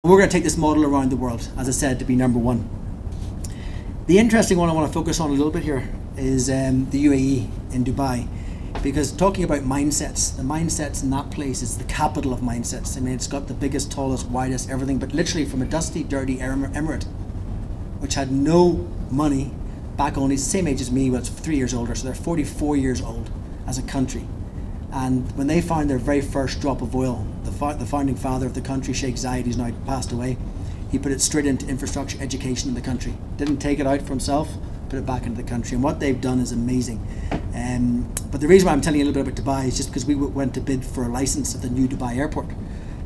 We're going to take this model around the world, as I said, to be number one. The interesting one I want to focus on a little bit here is the UAE in Dubai, because talking about mindsets, the mindsets in that place is the capital of mindsets. I mean, it's got the biggest, tallest, widest, everything, but literally from a dusty, dirty emirate, which had no money, back only, same age as me, but it's 3 years older, so they're 44 years old as a country. And when they found their very first drop of oil, the founding father of the country, Sheikh Zayed, who's now passed away, he put it straight into infrastructure education in the country. Didn't take it out for himself, put it back into the country. And what they've done is amazing. But the reason why I'm telling you a little bit about Dubai is just because we went to bid for a license at the new Dubai airport.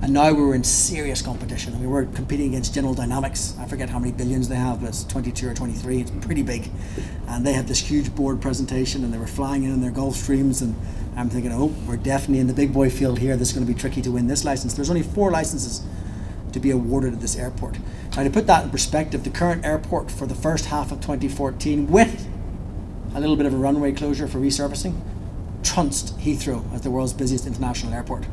And now we were in serious competition. I mean, we're competing against General Dynamics. I forget how many billions they have, but it's 22 or 23. It's pretty big. And they had this huge board presentation, and they were flying in their Gulfstreams. And I'm thinking, oh, we're definitely in the big boy field here. This is going to be tricky to win this license. There's only 4 licenses to be awarded at this airport. Now, to put that in perspective, the current airport for the first half of 2014, with a little bit of a runway closure for resurfacing, trounced Heathrow as the world's busiest international airport.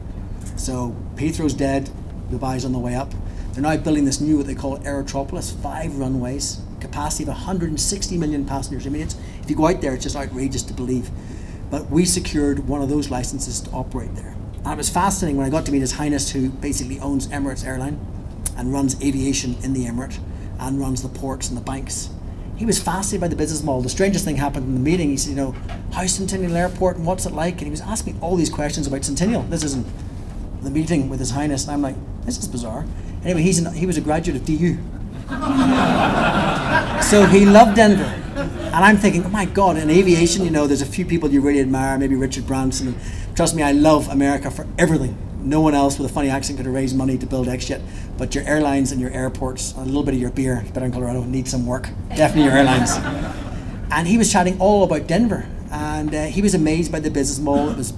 So Heathrow's dead, Dubai's on the way up. They're now building this new, what they call Aerotropolis, 5 runways, capacity of 160 million passengers. I mean, if you go out there, it's just outrageous to believe. But we secured one of those licenses to operate there. And it was fascinating when I got to meet His Highness, who basically owns Emirates Airline and runs aviation in the Emirate and runs the ports and the banks. He was fascinated by the business model. The strangest thing happened in the meeting. He said, you know, how's Centennial Airport and what's it like? And he was asking me all these questions about Centennial. This isn't the meeting with His Highness, and I'm like, this is bizarre. Anyway, he was a graduate of DU. So he loved Denver. And I'm thinking, oh my God, in aviation, you know, there's a few people you really admire, maybe Richard Branson. And trust me, I love America for everything. No one else with a funny accent could have raised money to build XJet. But your airlines and your airports, and a little bit of your beer, it's better in Colorado, need some work. Definitely your airlines. And he was chatting all about Denver. And he was amazed by the business model. It was,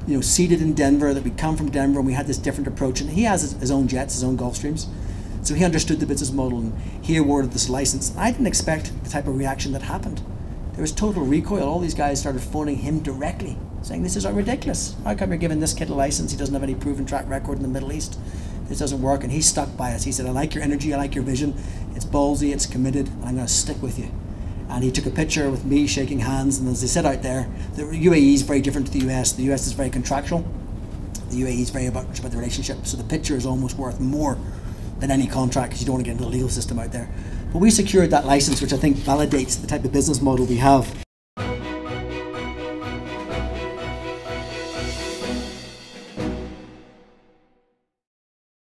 you know, seated in Denver, that we come from Denver, and we had this different approach. And he has his own jets, his own Gulfstreams. So he understood the business model, and he awarded this license. I didn't expect the type of reaction that happened. There was total recoil. All these guys started phoning him directly, saying, this is ridiculous. How come you're giving this kid a license? He doesn't have any proven track record in the Middle East. This doesn't work. And he stuck by us. He said, I like your energy, I like your vision. It's ballsy, it's committed, and I'm going to stick with you. And he took a picture with me shaking hands. And as they said out there, the UAE is very different to the US. The US is very contractual. The UAE is very much about the relationship. So the picture is almost worth more than any contract, because you don't want to get into the legal system out there. But we secured that license, which I think validates the type of business model we have.